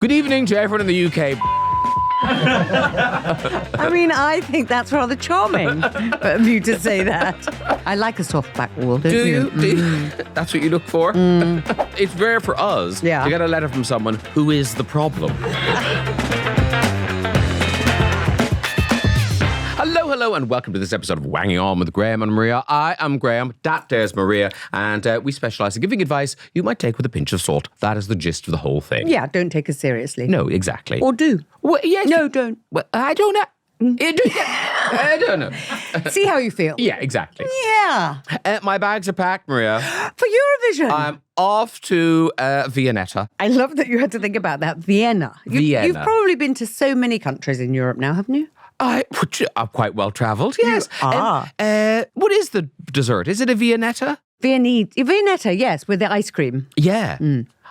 Good evening to everyone in the UK. I mean, I think that's rather charming of you to say that. I like a soft back wall, don't you? Do you? That's what you look for? It's rare for us to get a letter from someone who is the problem. Hello, and welcome to this episode of Wanging On with Graham and Maria. I am Graham, that is Maria, and we specialise in giving advice you might take with a pinch of salt. That is the gist of the whole thing. Yeah, don't take us seriously. No, exactly. Or do. Well, yes. No, don't. Well, I don't know. I don't know. See how you feel. Yeah, exactly. Yeah. My bags are packed, Maria. For Eurovision. I'm off to Vienna. I love that you had to think about that. Vienna. You've probably been to so many countries in Europe now, haven't you? I'm quite well travelled, yes. What is the dessert? Is it a Viennetta? Viennetta, yes, with the ice cream. Yeah.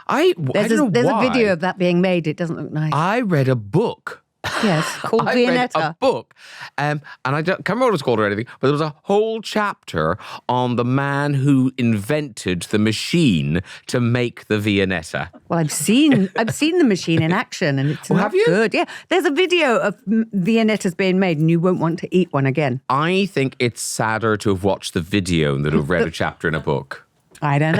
I don't know There's why. a video of that being made. It doesn't look nice. I read a book. Yes, called I Viennetta. read a book, and I can't remember what it was called or anything, but there was a whole chapter on the man who invented the machine to make the Viennetta. Well, I've seen the machine in action, and it's not good. Yeah, there's a video of Viennettas being made, and you won't want to eat one again. I think it's sadder to have watched the video than to have read a chapter in a book. I don't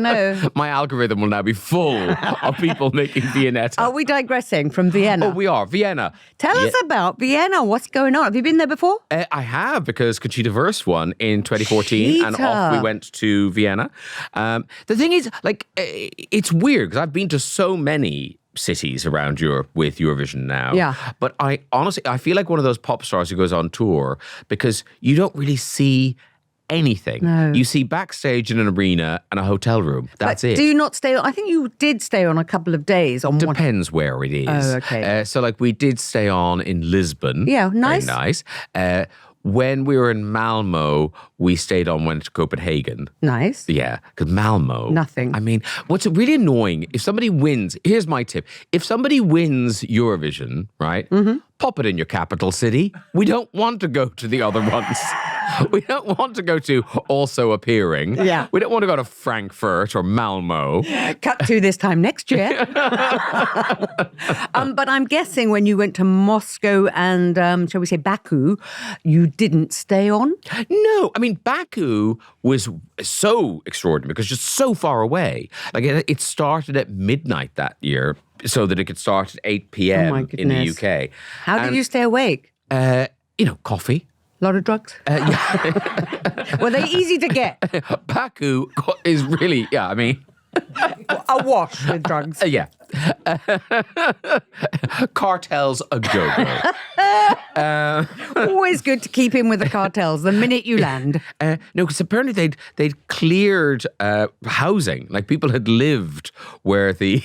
know. My algorithm will now be full of people making Viennetta. Are we digressing from Vienna? Oh, we are. Vienna. Tell us about Vienna. What's going on? Have you been there before? I have, because Conchita Wurst won in 2014, and off we went to Vienna. The thing is, it's weird, because I've been to so many cities around Europe with Eurovision now. Yeah. But I feel like one of those pop stars who goes on tour, because you don't really see anything. No. You see backstage in an arena and a hotel room. That's it. Do you not stay on? I think you did stay on a couple of days. Depends where it is. Oh, okay. So we did stay on in Lisbon. Yeah, nice. Very nice. When we were in Malmo, we went to Copenhagen. Nice. Yeah, because Malmo. Nothing. I mean, what's really annoying, if somebody wins, here's my tip. If somebody wins Eurovision, right, pop it in your capital city. We don't want to go to the other ones. We don't want to go to also appearing. Yeah. We don't want to go to Frankfurt or Malmo. Cut to this time next year. But I'm guessing when you went to Moscow and, shall we say, Baku, you didn't stay on? No. I mean, Baku was so extraordinary because just so far away. It started at midnight that year so that it could start at 8 p.m. in the UK. How did you stay awake? Coffee. A lot of drugs? Yeah. Were they easy to get? Baku is really, Awash with drugs. Yeah. Cartels a go-go. Always good to keep in with the cartels the minute you land. No, because apparently they'd cleared housing. People had lived where the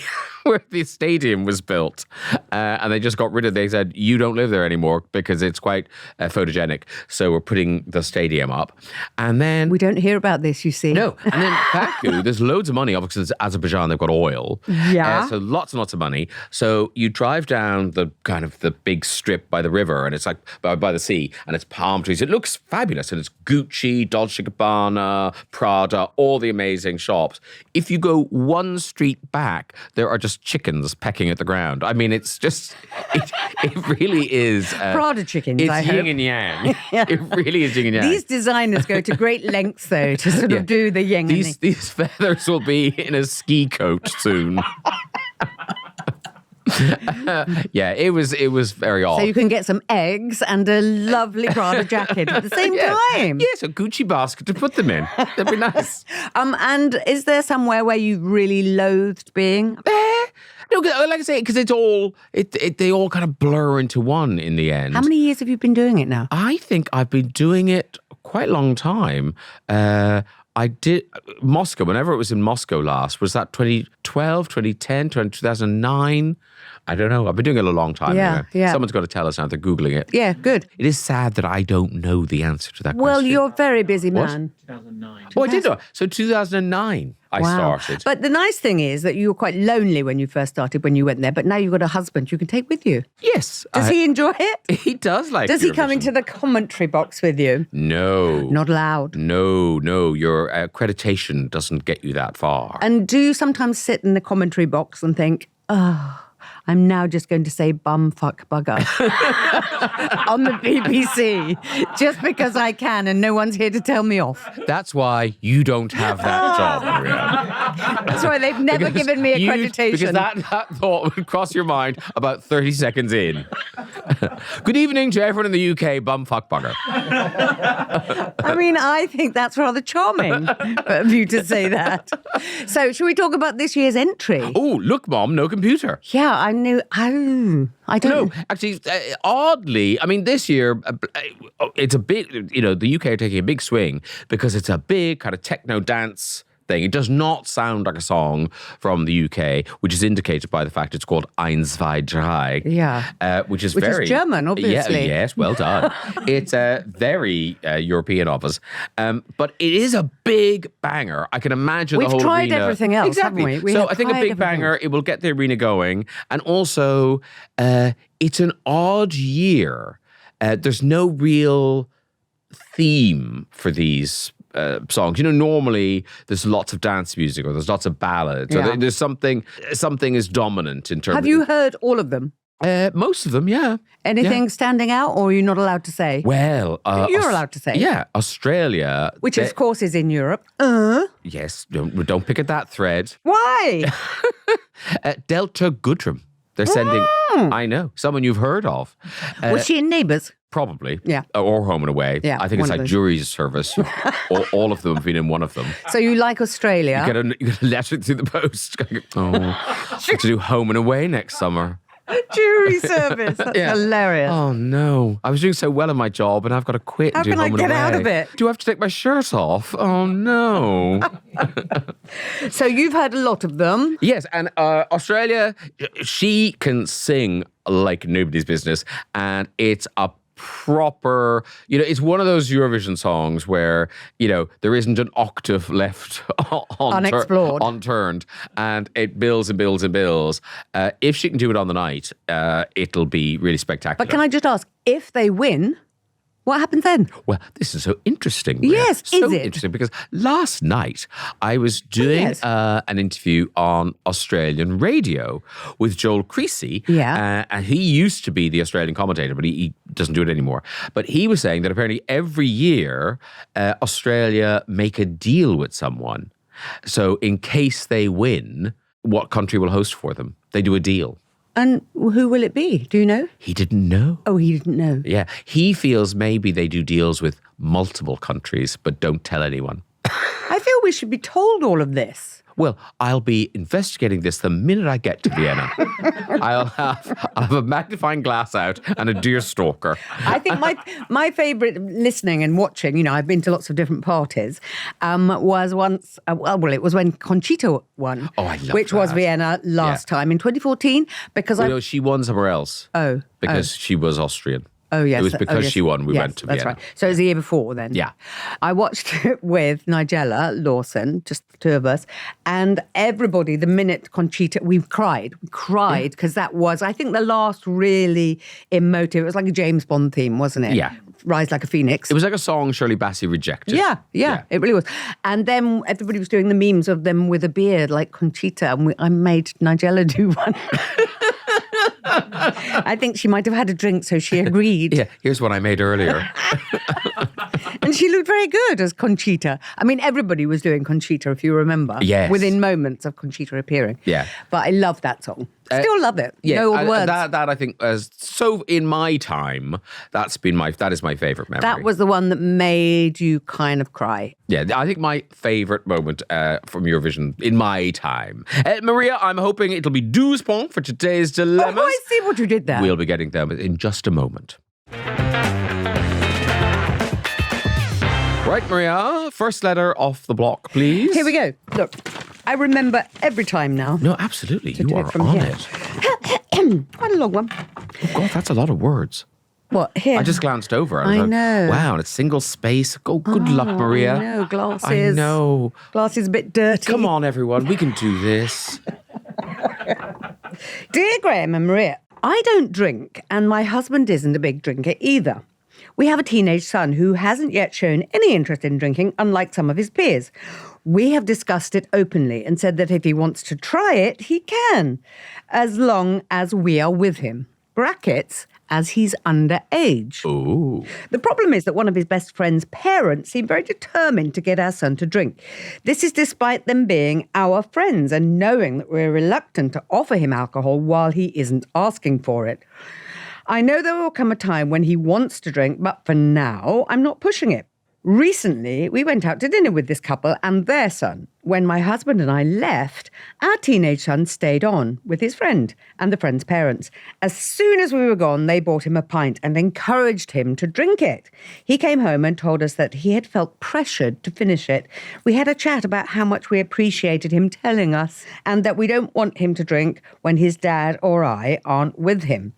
stadium was built, and they just got rid of. They said, "You don't live there anymore because it's quite photogenic. So we're putting the stadium up." And then we don't hear about this. You see, no. And then Baku, there's loads of money. Obviously, it's Azerbaijan. They've got oil. Yeah. So lots and lots of money. So you drive down the big strip by the river, and it's by the sea, and it's palm trees. It looks fabulous, and it's Gucci, Dolce & Gabbana, Prada, all the amazing shops. If you go one street back, there are just chickens pecking at the ground. I mean, it's just, it really is. Prada chickens, it's I hope. yin and yang. It really is yin and yang. These designers go to great lengths, though, to sort of do the yin and yang. These feathers will be in a ski coat soon. It was very odd. So you can get some eggs and a lovely Prada jacket at the same time. Yes, a Gucci basket to put them in. That'd be nice. And is there somewhere where you really loathed being? No, like I say, because they all kind of blur into one in the end. How many years have you been doing it now? I think I've been doing it quite a long time. I did Moscow, whenever it was in Moscow last, was that 2012, 2010, 2009? I don't know. I've been doing it a long time. Yeah. Someone's got to tell us now. They're Googling it. Yeah, good. It is sad that I don't know the answer to that question. Well, you're a very busy man. 2009. Oh, I did know. So 2009 I started. But the nice thing is that you were quite lonely when you first started, when you went there. But now you've got a husband you can take with you. Yes. Does he enjoy it? He does like Does he come Eurovision. into the commentary box with you? No. Not allowed. No. Your accreditation doesn't get you that far. And do you sometimes sit in the commentary box and think, oh, I'm now just going to say bum fuck bugger on the BBC just because I can and no one's here to tell me off. That's why you don't have that job, Maria. That's why they've never given me accreditation. Because that thought would cross your mind about 30 seconds in. Good evening to everyone in the UK, bum fuck bugger. I mean, I think that's rather charming of you to say that. So, shall we talk about this year's entry? Oh, look, Mom, no computer. Yeah, I knew. Oh, I don't. No, actually, oddly, I mean, this year, it's a big, the UK are taking a big swing because it's a big kind of techno dance thing. It does not sound like a song from the UK, which is indicated by the fact it's called Eins, zwei, drei. Yeah. Which is German, obviously. Yeah, yes, well done. It's very European of us. But it is a big banger. I can imagine the whole arena. We've tried everything else, exactly. haven't we? So I think a big banger, it will get the arena going. And also, it's an odd year. There's no real theme for these songs. Normally there's lots of dance music or there's lots of ballads. Yeah. Or there's something is dominant in terms Have you heard all of them? Most of them, yeah. Anything standing out, or are you not allowed to say? Well, you're allowed to say. Yeah, Australia. Which, of course, is in Europe. Yes, don't pick at that thread. Why? Delta Goodrem. They're sending, I know, someone you've heard of. Was she in Neighbours? Probably. Yeah. Or Home and Away. Yeah, I think it's one of like those. Jury's Service. All of them have been in one of them. So you like Australia? You get a letter through the post. Have to do Home and Away next summer. Jury service. That's hilarious. Oh, no. I was doing so well in my job and I've got to quit and do How Home can I and get Away. out of it? Do I have to take my shirt off? Oh, no. So you've heard a lot of them. Yes, and Australia, she can sing like nobody's business, and it's a proper, it's one of those Eurovision songs where, there isn't an octave left Unexplored. unturned, and it builds and builds and builds. If she can do it on the night, it'll be really spectacular. But can I just ask, if they win, what happens then? Well, this is so interesting. Maria. Yes, so is it? interesting because last night I was doing an interview on Australian radio with Joel Creasy. Yeah. And he used to be the Australian commentator, but he doesn't do it anymore. But he was saying that apparently every year Australia make a deal with someone. So in case they win, what country will host for them? They do a deal. And who will it be? Do you know? He didn't know. Oh, he didn't know. Yeah. He feels maybe they do deals with multiple countries, but don't tell anyone. I feel we should be told all of this. Well, I'll be investigating this the minute I get to Vienna. I'll have a magnifying glass out and a deer stalker. I think my favourite listening and watching, I've been to lots of different parties, was once, it was when Conchita won. Oh, I love Which was that. Vienna last time in 2014. Because she won somewhere else. Because she was Austrian. Oh, yes. It was because she won we went to That's Vienna. right. So it was the year before then. Yeah. I watched it with Nigella Lawson, just the two of us, and everybody, the minute Conchita, we cried because that was, I think, the last really emotive, it was like a James Bond theme, wasn't it? Yeah. Rise Like a Phoenix. It was like a song Shirley Bassey rejected. Yeah, it really was. And then everybody was doing the memes of them with a beard like Conchita, and I made Nigella do one. I think she might have had a drink, so she agreed. Yeah, here's one I made earlier. And she looked very good as Conchita. I mean, everybody was doing Conchita, if you remember. Yes. Within moments of Conchita appearing. Yeah. But I love that song. Still love it. Know all the words. That I think, so in my time, that is my favourite memory. That was the one that made you kind of cry. Yeah, I think my favourite moment from Eurovision in my time. Maria, I'm hoping it'll be 12 points for today's dilemmas. Oh, I see what you did there. We'll be getting them in just a moment. Right, Maria, first letter off the block, please. Here we go. Look, I remember every time now. No, absolutely. You do are it from on here. it. Quite a long one. Oh, God, that's a lot of words. What, here? I just glanced over. I was know. Like, wow, and it's single space. Oh, good luck, Maria. I know, glasses. I know. Glasses a bit dirty. Come on, everyone. We can do this. Dear Graham and Maria, I don't drink, and my husband isn't a big drinker either. We have a teenage son who hasn't yet shown any interest in drinking, unlike some of his peers. We have discussed it openly and said that if he wants to try it, he can, as long as we are with him. Brackets, as he's underage. Ooh. The problem is that one of his best friend's parents seem very determined to get our son to drink. This is despite them being our friends and knowing that we're reluctant to offer him alcohol while he isn't asking for it. I know there will come a time when he wants to drink, but for now, I'm not pushing it. Recently, we went out to dinner with this couple and their son. When my husband and I left, our teenage son stayed on with his friend and the friend's parents. As soon as we were gone, they bought him a pint and encouraged him to drink it. He came home and told us that he had felt pressured to finish it. We had a chat about how much we appreciated him telling us and that we don't want him to drink when his dad or I aren't with him.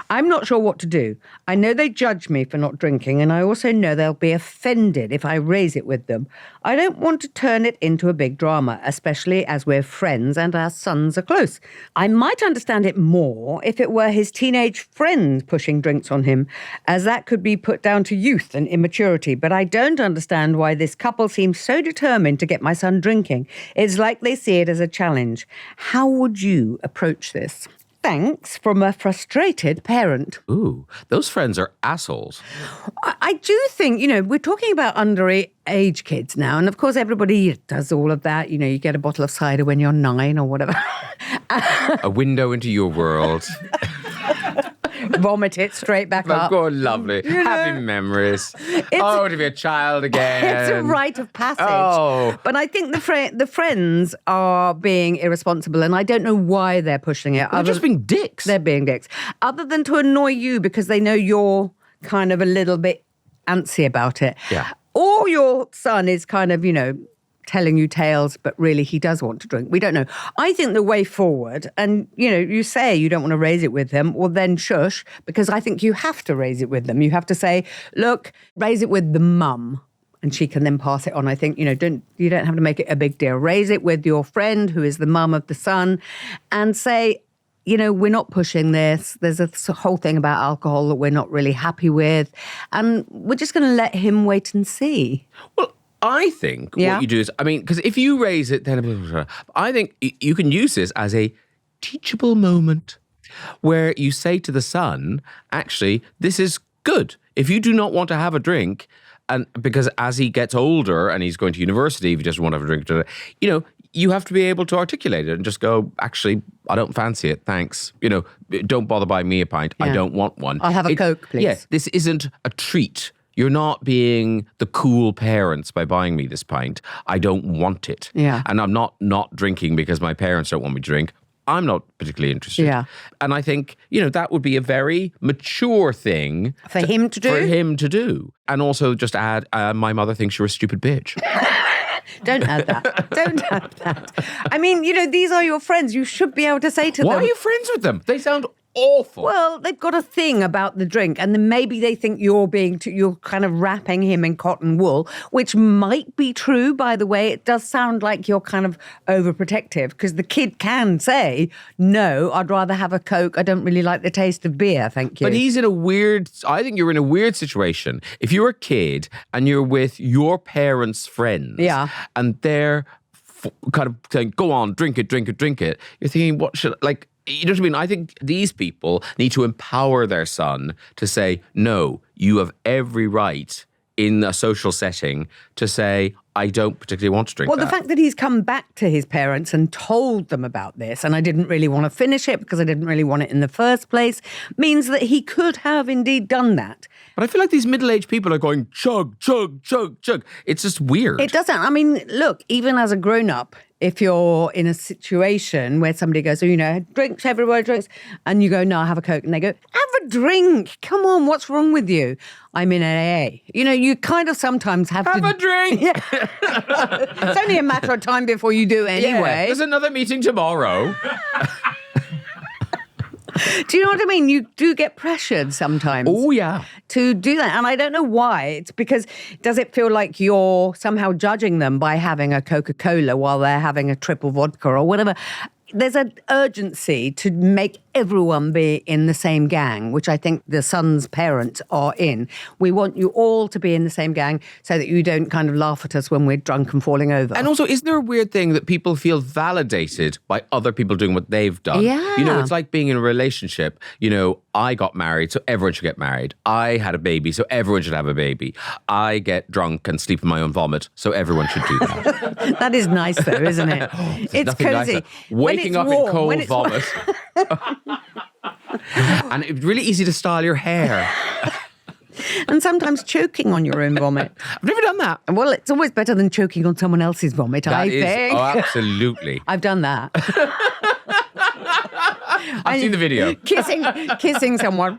I'm not sure what to do. I know they judge me for not drinking, and I also know they'll be offended if I raise it with them. I don't want to turn it into a big drama, especially as we're friends and our sons are close. I might understand it more if it were his teenage friend pushing drinks on him, as that could be put down to youth and immaturity. But I don't understand why this couple seems so determined to get my son drinking. It's like they see it as a challenge. How would you approach this? Thanks from a frustrated parent. Ooh, those friends are assholes. I do think, we're talking about underage kids now. And of course, everybody does all of that. You get a bottle of cider when you're 9 or whatever. A window into your world. Vomit it straight back up. Oh, lovely. Happy memories. To be a child again. It's a rite of passage. Oh. But I think the friends are being irresponsible, and I don't know why they're pushing it. They're just being dicks. They're being dicks. Other than to annoy you because they know you're kind of a little bit antsy about it. Yeah. Or your son is kind of, telling you tales, but really he does want to drink. We don't know. I think the way forward, and, you say you don't want to raise it with them, well, then shush, because I think you have to raise it with them. You have to say, look, raise it with the mum, and she can then pass it on. I think, you don't have to make it a big deal. Raise it with your friend who is the mum of the son and say, we're not pushing this. There's a whole thing about alcohol that we're not really happy with, and we're just going to let him wait and see. Well, I think what you do is, because if you raise it, then I think you can use this as a teachable moment where you say to the son, actually, this is good. If you do not want to have a drink, and because as he gets older and he's going to university, if he doesn't want to have a drink, you have to be able to articulate it and just go, actually, I don't fancy it, thanks. Don't bother buying me a pint. Yeah. I don't want one. I'll have a Coke, please. Yeah, this isn't a treat. You're not being the cool parents by buying me this pint. I don't want it. Yeah. And I'm not drinking because my parents don't want me to drink. I'm not particularly interested. Yeah. And I think, that would be a very mature thing. For him to do? For him to do. And also just add, my mother thinks you're a stupid bitch. Don't add that. Don't add that. These are your friends. You should be able to say to them. Why are you friends with them? They sound awful. Well, they've got a thing about the drink, and then maybe they think you're kind of wrapping him in cotton wool, which might be true, by the way. It does sound like you're kind of overprotective, because the kid can say, no, I'd rather have a Coke. I don't really like the taste of beer, thank you. But I think you're in a weird situation. If you're a kid and you're with your parents' friends, and they're kind of saying, go on, drink it, you're thinking, what should, you know what I mean? I think these people need to empower their son to say, no, you have every right in a social setting to say, I don't particularly want to drink that. Well, the fact that he's come back to his parents and told them about this, and I didn't really want to finish it because I didn't really want it in the first place, means that he could have indeed done that. But I feel like these middle-aged people are going chug, chug, chug, chug. It's just weird. It doesn't. Look, even as a grown-up, if you're in a situation where somebody goes, drinks everywhere, drinks, and you go, no, I'll have a Coke, and they go, have a drink. Come on, what's wrong with you? I'm in AA. You kind of sometimes have to... Have a drink. Yeah. It's only a matter of time before you do anyway. Yeah, there's another meeting tomorrow. Do you know what I mean? You do get pressured sometimes. Oh, yeah. To do that. And I don't know why. It's because, does it feel like you're somehow judging them by having a Coca-Cola while they're having a triple vodka or whatever? There's an urgency to make everyone be in the same gang, which I think the son's parents are in. We want you all to be in the same gang so that you don't kind of laugh at us when we're drunk and falling over. And also, isn't there a weird thing that people feel validated by other people doing what they've done? Yeah. You know, it's like being in a relationship. You know, I got married, so everyone should get married. I had a baby, so everyone should have a baby. I get drunk and sleep in my own vomit, so everyone should do that. That is nice though, isn't it? It's cozy. Waking up in cold vomit. And it's really easy to style your hair. And sometimes choking on your own vomit. I've never done that. Well, it's always better than choking on someone else's vomit, I think. Oh, absolutely. I've done that. I've seen the video. Kissing someone.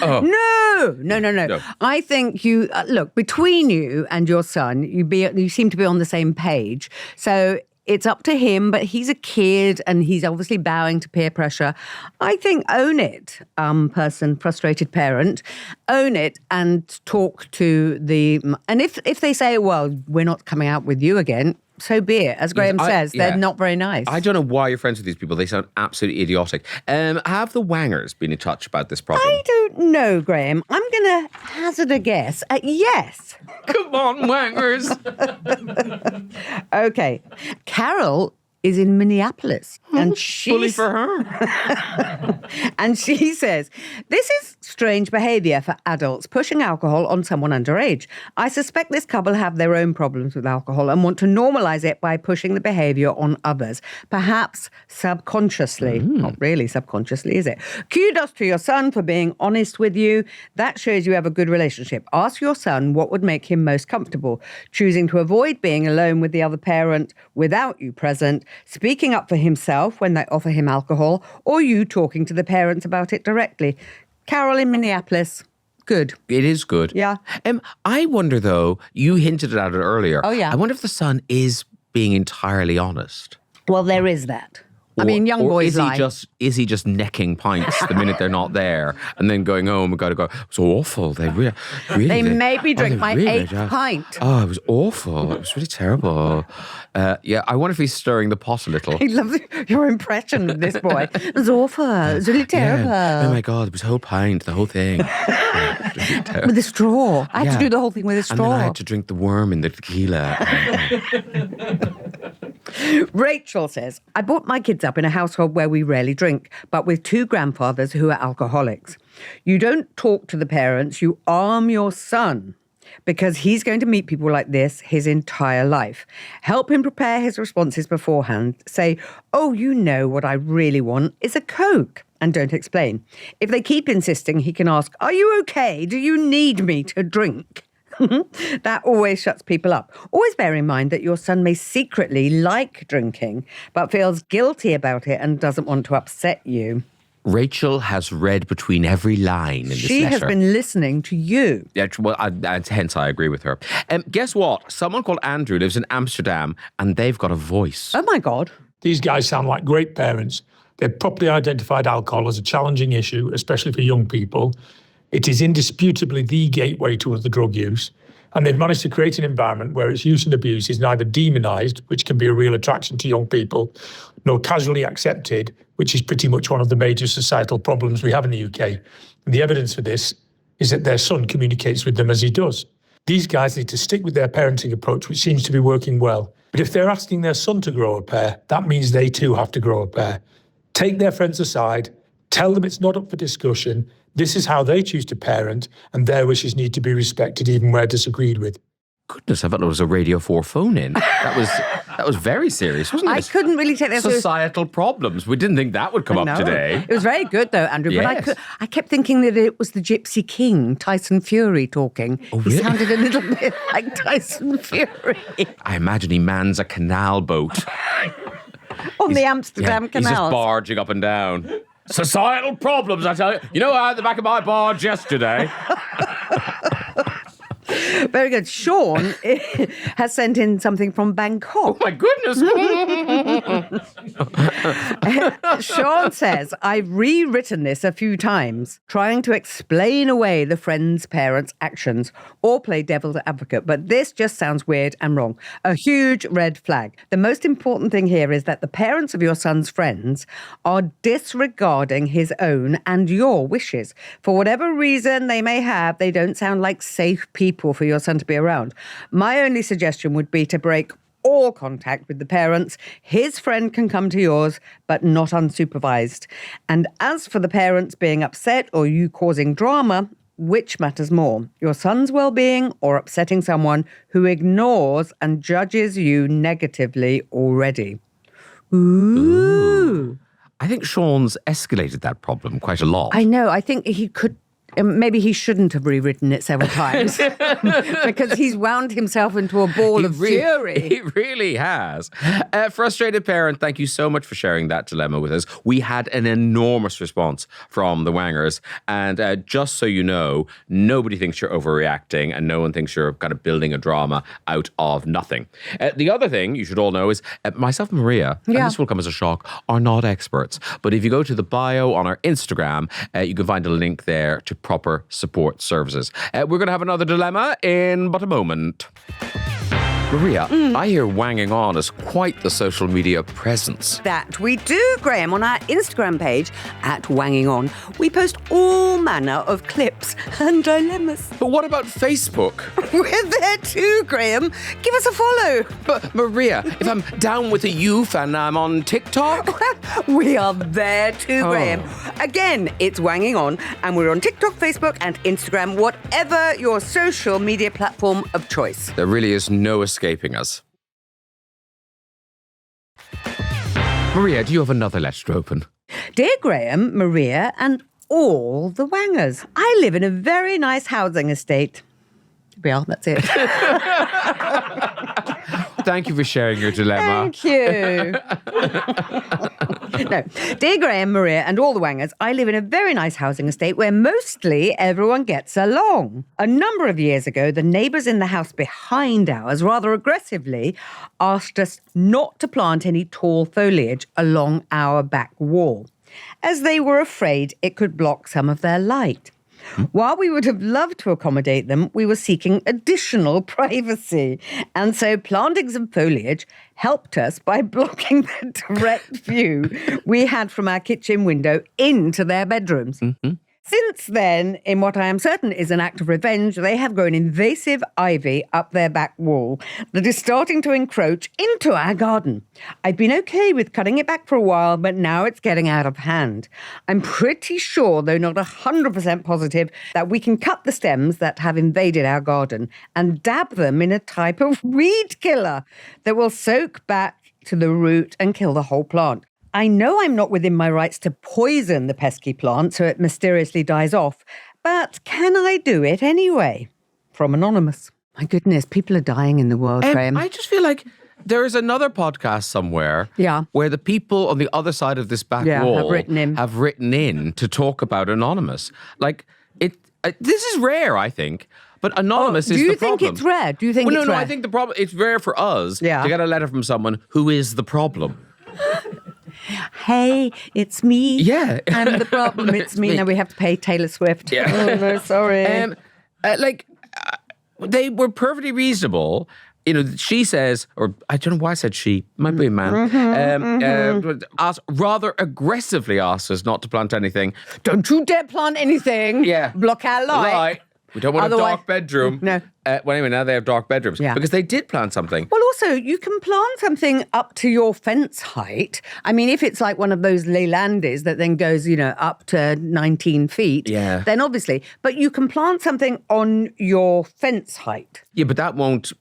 Oh. No. I think you look, between you and your son, you seem to be on the same page. So it's up to him, but he's a kid and he's obviously bowing to peer pressure. I think own it, frustrated parent. Own it and talk to and if they say, well, we're not coming out with you again, so be it. As Graham says, they're not very nice. I don't know why you're friends with these people. They sound absolutely idiotic. Have the Wangers been in touch about this problem? I don't know, Graham. I'm going to hazard a guess at yes. Come on, Wangers. Okay. Carol is in Minneapolis. And Fully for her. And she says, this is strange behaviour for adults, pushing alcohol on someone underage. I suspect this couple have their own problems with alcohol and want to normalise it by pushing the behaviour on others, perhaps subconsciously. Not really subconsciously, is it? Kudos to your son for being honest with you. That shows you have a good relationship. Ask your son what would make him most comfortable, choosing to avoid being alone with the other parent without you present, speaking up for himself when they offer him alcohol, or you talking to the parents about it directly. Carol in Minneapolis, good. It is good. Yeah. I wonder, though, you hinted at it earlier. Oh, yeah. I wonder if the son is being entirely honest. Well, there is that. I mean, young boys lie. Is he just necking pints the minute they're not there and then going home and go, it's awful. They really They made me drink my eighth pint. Oh, it was awful. It was really terrible. I wonder if he's stirring the pot a little. I love your impression of this boy. It was awful. It was really terrible. Yeah. Oh my God, it was a whole pint, the whole thing. With a straw. I had to do the whole thing with a straw. And then I had to drink the worm in the tequila. Rachel says, I brought my kids up in a household where we rarely drink, but with two grandfathers who are alcoholics. You don't talk to the parents, you arm your son, because he's going to meet people like this his entire life. Help him prepare his responses beforehand. Say, oh, you know what I really want is a Coke. And don't explain. If they keep insisting, he can ask, are you okay? Do you need me to drink? That always shuts people up. Always bear in mind that your son may secretly like drinking, but feels guilty about it and doesn't want to upset you. Rachel has read between every line in this letter. She has been listening to you. Yeah, well, hence I agree with her. Guess what? Someone called Andrew lives in Amsterdam and they've got a voice. Oh, my God. These guys sound like great parents. They've properly identified alcohol as a challenging issue, especially for young people. It is indisputably the gateway towards the drug use. And they've managed to create an environment where its use and abuse is neither demonised, which can be a real attraction to young people, nor casually accepted, which is pretty much one of the major societal problems we have in the UK. And the evidence for this is that their son communicates with them as he does. These guys need to stick with their parenting approach, which seems to be working well. But if they're asking their son to grow a pair, that means they too have to grow a pair. Take their friends aside, tell them it's not up for discussion. This is how they choose to parent, and their wishes need to be respected even where disagreed with. Goodness, I thought it was a Radio 4 phone-in. That was very serious, wasn't it? I couldn't really take that. Societal problems. We didn't think that would come up today. It was very good, though, Andrew. Yes. But I kept thinking that it was the Gypsy King, Tyson Fury, talking. Oh, really? He sounded a little bit like Tyson Fury. I imagine he mans a canal boat. On the Amsterdam canal. He's just barging up and down. Societal problems, I tell you. You know, I had the back of my barge yesterday. Very good. Sean has sent in something from Bangkok. Oh my goodness. Sean says, I've rewritten this a few times, trying to explain away the friend's parents' actions or play devil's advocate, but this just sounds weird and wrong. A huge red flag. The most important thing here is that the parents of your son's friends are disregarding his own and your wishes. For whatever reason they may have, they don't sound like safe people for your son to be around. My only suggestion would be to break all contact with the parents. His friend can come to yours, but not unsupervised. And as for the parents being upset or you causing drama, which matters more, your son's well-being or upsetting someone who ignores and judges you negatively already? Ooh. I think Sean's escalated that problem quite a lot. I know. I think he could. Maybe he shouldn't have rewritten it several times because he's wound himself into a ball of fury. He really has. Frustrated parent, thank you so much for sharing that dilemma with us. We had an enormous response from the Wangers. And just so you know, nobody thinks you're overreacting and no one thinks you're kind of building a drama out of nothing. The other thing you should all know is myself and Maria, and this will come as a shock, are not experts. But if you go to the bio on our Instagram, you can find a link there to proper support services. We're going to have another dilemma in but a moment. Maria, I hear Wanging On is quite the social media presence. That we do, Graham. On our Instagram page, @Wanging On, we post all manner of clips and dilemmas. But what about Facebook? We're there too, Graham. Give us a follow. But Maria, if I'm down with a youth and I'm on TikTok? We are there too, Graham. Again, it's Wanging On, and we're on TikTok, Facebook, and Instagram, whatever your social media platform of choice. There really is no escaping us. Maria, do you have another letter to open? Dear Graham, Maria, and all the Wangers, I live in a very nice housing estate. Yeah, that's it. Thank you for sharing your dilemma. Thank you. No. Dear Graham, Maria, and all the Wangers, I live in a very nice housing estate where mostly everyone gets along. A number of years ago, the neighbours in the house behind ours rather aggressively asked us not to plant any tall foliage along our back wall, as they were afraid it could block some of their light. While we would have loved to accommodate them, we were seeking additional privacy. And so planting some foliage helped us by blocking the direct view we had from our kitchen window into their bedrooms. Mm-hmm. Since then, in what I am certain is an act of revenge, they have grown invasive ivy up their back wall that is starting to encroach into our garden. I've been okay with cutting it back for a while, but now it's getting out of hand. I'm pretty sure, though not 100% positive, that we can cut the stems that have invaded our garden and dab them in a type of weed killer that will soak back to the root and kill the whole plant. I know I'm not within my rights to poison the pesky plant so it mysteriously dies off, but can I do it anyway? From Anonymous. My goodness, people are dying in the world, Graham. I just feel like there is another podcast somewhere where the people on the other side of this back wall have written in to talk about Anonymous. Like, this is rare, I think. But Anonymous is the problem. Do you think it's rare? Do you think it's rare? No, I think the problem, it's rare for us to get a letter from someone who is the problem. Hey, it's me. Yeah. I'm the problem. It's me. Now we have to pay Taylor Swift. Yeah. Oh, no, sorry. They were perfectly reasonable. You know, she says, or I don't know why I said she, might be a man, rather aggressively asked us not to plant anything. Don't you dare plant anything. Yeah. Block our light. Right. We don't want a dark bedroom. No. Well, anyway, now they have dark bedrooms. Yeah. Because they did plant something. Well, also, you can plant something up to your fence height. I mean, if it's like one of those Leylandis that then goes, up to 19 feet, then obviously. But you can plant something on your fence height. Yeah, but that won't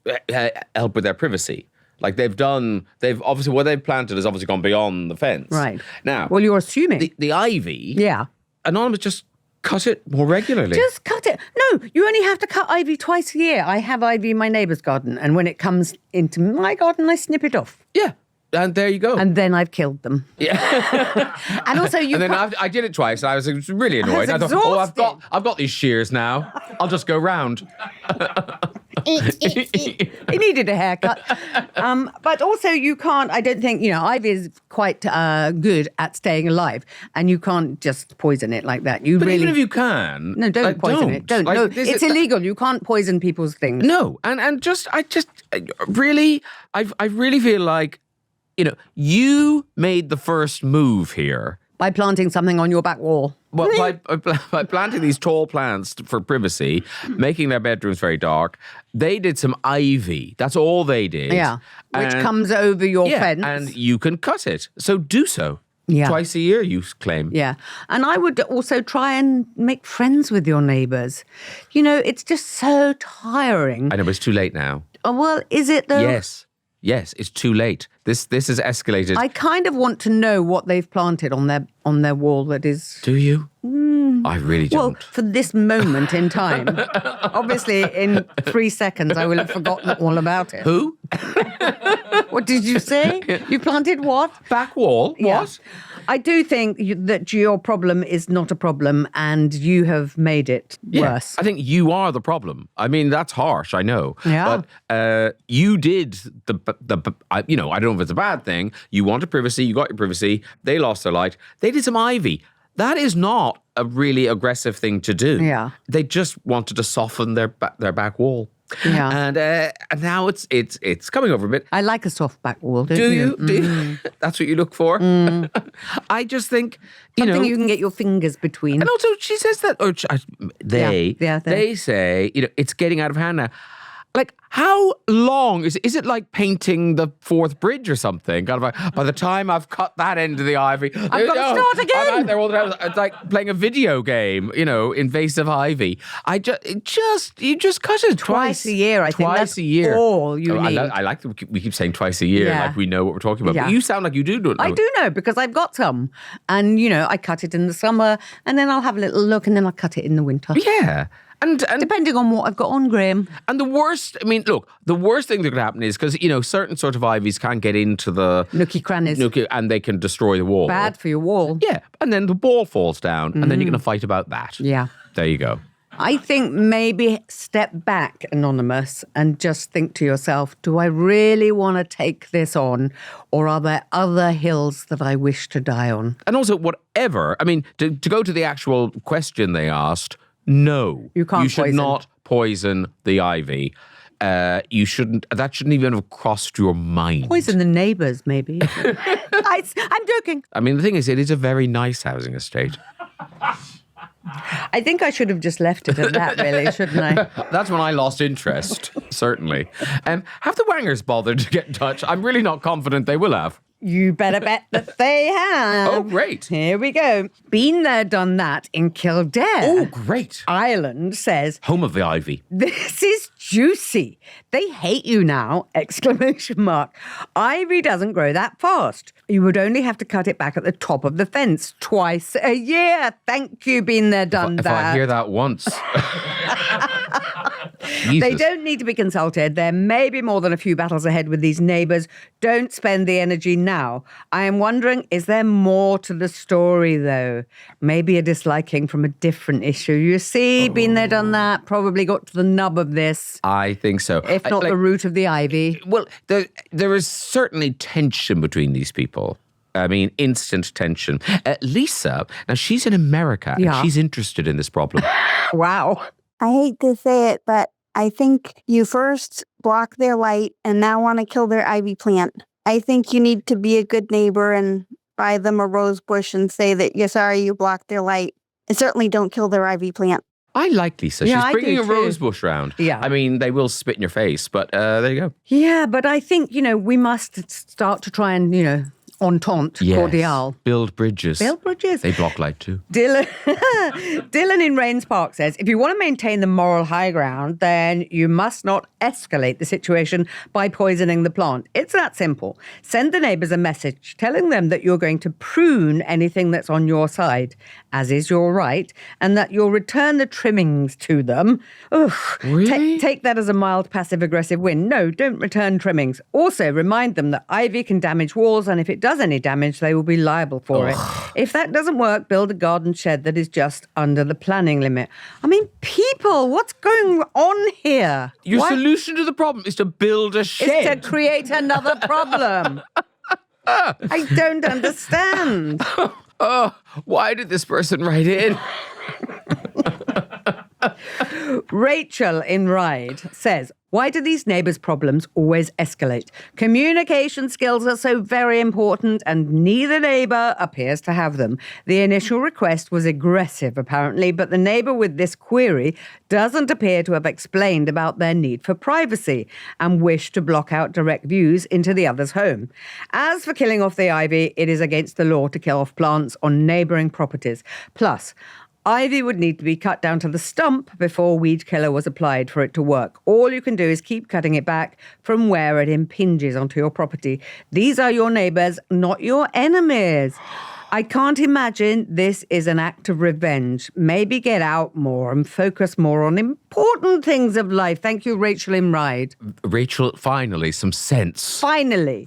help with their privacy. Like they've obviously, what they've planted has obviously gone beyond the fence. Right. Now. Well, you're assuming. The ivy. Yeah. Anonymous just cut it more regularly. Just cut it. No, you only have to cut ivy twice a year. I have ivy in my neighbour's garden, and when it comes into my garden, I snip it off. Yeah, and there you go. And then I've killed them. Yeah. And also And then I did it twice, and I was really annoyed. I thought, I've got these shears now. I'll just go round. He needed a haircut. But also you can't, I don't think, ivy is quite good at staying alive, and you can't just poison it like that. But even if you can... No, don't poison it. Don't. No, it's illegal. You can't poison people's things. No, and I really feel like, you made the first move here. By planting something on your back wall. Well, by planting these tall plants for privacy, making their bedrooms very dark, they did some ivy. That's all they did. Yeah, which comes over your fence. And you can cut it. So do so. Yeah. Twice a year, you claim. Yeah. And I would also try and make friends with your neighbours. It's just so tiring. I know, but it's too late now. Oh, well, is it though? Yes, it's too late. This has escalated. I kind of want to know what they've planted on their wall that is... Do you? I really don't. Well, for this moment in time. Obviously, in 3 seconds, I will have forgotten all about it. Who? What did you say? You planted what? Back wall? Yeah. What? I do think that your problem is not a problem and you have made it worse. I think you are the problem. I mean, that's harsh, I know. Yeah. But you did I don't know if it's a bad thing. You wanted privacy, you got your privacy. They lost their light. They did some ivy. That is not a really aggressive thing to do. Yeah. They just wanted to soften their back wall. Yeah. And now it's coming over a bit. I like a soft back wall, don't Do you? you? Do you? That's what you look for? I just think, Something you can get your fingers between. And also, she says that, or they say, it's getting out of hand now. Like, how long is it like painting the Forth Bridge or something? Kind of like, by the time I've cut that end of the ivy, I've got to start again. I'm out there all the time. It's like playing a video game, invasive ivy. You just cut it twice a year. I think that's a year. All you need. I like that we keep saying twice a year, like we know what we're talking about. Yeah. But you sound like you do know. I do know because I've got some, and I cut it in the summer, and then I'll have a little look, and then I'll cut it in the winter. Yeah. And depending on what I've got on, Graham. And the worst thing that could happen is because, certain sort of ivies can get into the... nookie crannies. And they can destroy the wall. Bad for your wall. Yeah. And then the ball falls down and then you're going to fight about that. Yeah. There you go. I think maybe step back, Anonymous, and just think to yourself, do I really want to take this on? Or are there other hills that I wish to die on? And also, whatever, to go to the actual question they asked... No, you can't. You should poison. not poison the ivy. You shouldn't. That shouldn't even have crossed your mind. Poison the neighbours, maybe. I'm joking. The thing is, it is a very nice housing estate. I think I should have just left it at that, really, shouldn't I? That's when I lost interest. Certainly. Have the Wangers bothered to get in touch? I'm really not confident they will have. You better bet that they have. Oh, great. Here we go. Been there, done that in Kildare. Oh, great. Ireland says... home of the ivy. This is juicy. They hate you now, ! Ivy doesn't grow that fast. You would only have to cut it back at the top of the fence twice a year. Thank you, been there, done If that. I hear that once... They don't need to be consulted. There may be more than a few battles ahead with these neighbours. Don't spend the energy now. I am wondering, is there more to the story, though? Maybe a disliking from a different issue. You see, been there, done that, probably got to the nub of this. I think so. If not the root of the ivy. Well, there is certainly tension between these people. Instant tension. Lisa, now she's in America and she's interested in this problem. Wow. I hate to say it, but I think you first block their light and now want to kill their ivy plant. I think you need to be a good neighbor and buy them a rose bush and say that you're sorry you blocked their light. And certainly don't kill their ivy plant. I like Lisa. Yeah, She's I bringing do a too. rose bush round. Yeah. They will spit in your face, but there you go. Yeah, but I think, we must start to try and, entente, cordial. Build bridges. Build bridges. They block light too. Dylan in Rains Park says, if you want to maintain the moral high ground, then you must not escalate the situation by poisoning the plant. It's that simple. Send the neighbours a message telling them that you're going to prune anything that's on your side, as is your right, and that you'll return the trimmings to them. Ugh. Really? Take that as a mild passive-aggressive win. No, don't return trimmings. Also, remind them that ivy can damage walls, and if it does does any damage, they will be liable for it. If that doesn't work, build a garden shed that is just under the planning limit. I mean, people, what's going on here? Your solution to the problem is to build a shed. Is to create another problem. I don't understand. Why did this person write in? Rachel in Ride says, why do these neighbours' problems always escalate? Communication skills are so very important and neither neighbour appears to have them. The initial request was aggressive, apparently, but the neighbour with this query doesn't appear to have explained about their need for privacy and wish to block out direct views into the other's home. As for killing off the ivy, it is against the law to kill off plants on neighbouring properties. Plus, ivy would need to be cut down to the stump before weed killer was applied for it to work. All you can do is keep cutting it back from where it impinges onto your property. These are your neighbours, not your enemies. I can't imagine this is an act of revenge. Maybe get out more and focus more on important things of life. Thank you, Rachel in Ride. Rachel, finally, some sense. Finally.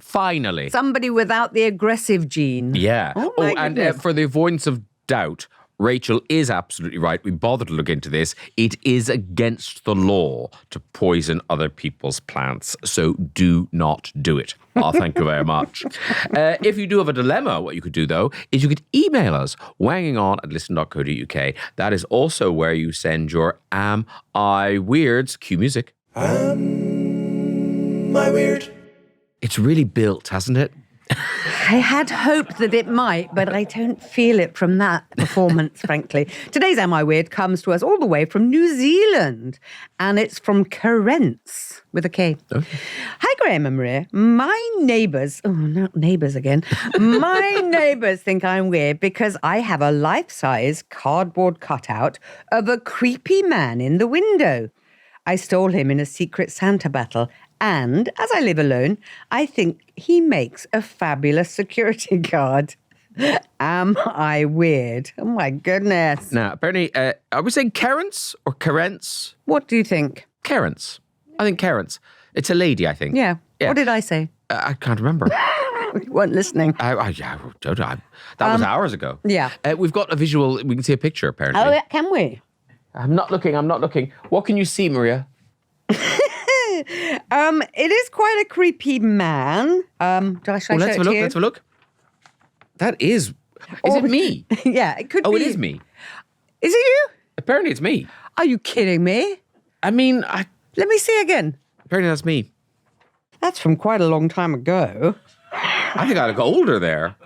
Somebody without the aggressive gene. Yeah. Oh, my goodness. And for the avoidance of doubt, Rachel is absolutely right. We bothered to look into this. It is against the law to poison other people's plants. So do not do it. Oh, thank you very much. If you do have a dilemma, what you could do, though, is you could email us, wangingon@listen.co.uk. That is also where you send your Am I Weirds? Cue music. Am I weird? It's really built, hasn't it? I had hoped that it might, but I don't feel it from that performance, frankly. Today's Am I Weird comes to us all the way from New Zealand, and it's from Kerence, with a K. Okay. Hi, Graham and Maria. My neighbours, not neighbours again. My neighbours think I'm weird because I have a life-size cardboard cutout of a creepy man in the window. I stole him in a Secret Santa battle, and as I live alone, I think he makes a fabulous security guard. Am I weird? Oh, my goodness. Now, apparently, are we saying Kerence or Kerence? What do you think? Kerence. I think Kerence. It's a lady, I think. Yeah. What did I say? I can't remember. You weren't listening. That was hours ago. Yeah. We've got a visual. We can see a picture, apparently. Oh, can we? I'm not looking. What can you see, Maria? It is quite a creepy man. Should I show Let's it have a to look. you? Let's have a look. That is. Is it me? Yeah, it could be. Oh, it is me. Is it you? Apparently, it's me. Are you kidding me? I mean, Let me see again. apparently that's me. That's from quite a long time ago. I think I look older there.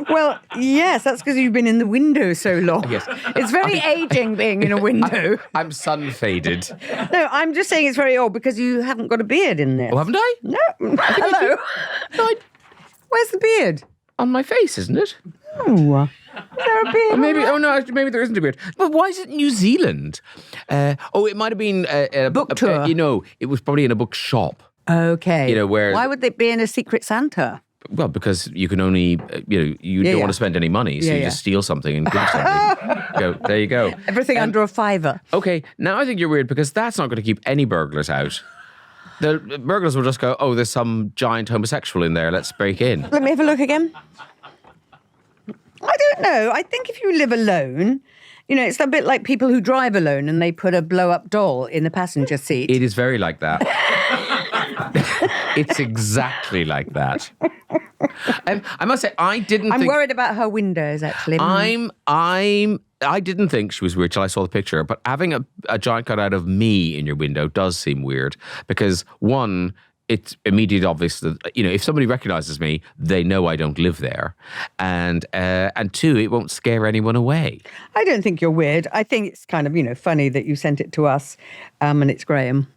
Well, yes, that's because you've been in the window so long. Yes. It's very aging being in a window. I'm sun faded. No, I'm just saying it's very old because you haven't got a beard in there. Oh, haven't I? No. Hello. Where's the beard? On my face, isn't it? Oh. Is there a beard? Maybe there isn't a beard. But why is it New Zealand? It might have been a Book tour. It was probably in a bookshop. Okay. Where... Why would they be in a Secret Santa? Well, because you can only, you don't want to spend any money, so you just steal something and give something. There you go. Everything under a $5. Okay, now I think you're weird because that's not going to keep any burglars out. The burglars will just go, oh, there's some giant homosexual in there, let's break in. Let me have a look again. I don't know. I think if you live alone, it's a bit like people who drive alone and they put a blow-up doll in the passenger seat. It is very like that. It's exactly like that. I must say, I didn't I'm think... worried about her windows, actually. I didn't think she was weird till I saw the picture, but having a giant cutout of me in your window does seem weird because, one, it's immediately obvious that, if somebody recognizes me, they know I don't live there. And two, it won't scare anyone away. I don't think you're weird. I think it's kind of, funny that you sent it to us and it's Graham.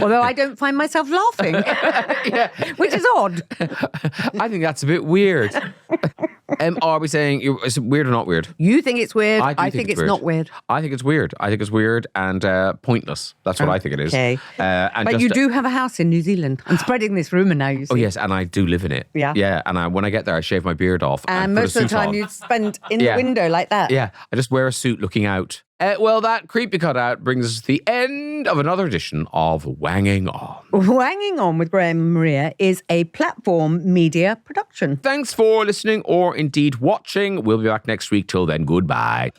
Although I don't find myself laughing, which is odd. I think that's a bit weird. Are we saying is it weird or not weird? You think it's weird. I think it's weird. not weird. I think it's weird. I think it's weird and pointless. That's what I think it is. Okay. But you do have a house in New Zealand. I'm spreading this rumour now, you see. Oh, yes, and I do live in it. Yeah. Yeah, and when I get there, I shave my beard off. And put most a of the suit time on. you spend in the window like that. Yeah, I just wear a suit looking out. Well, that creepy cutout brings us to the end of another edition of Wanging On. Wanging On with Graham and Maria is a platform media production. Thanks for listening or indeed watching. We'll be back next week. Till then, goodbye.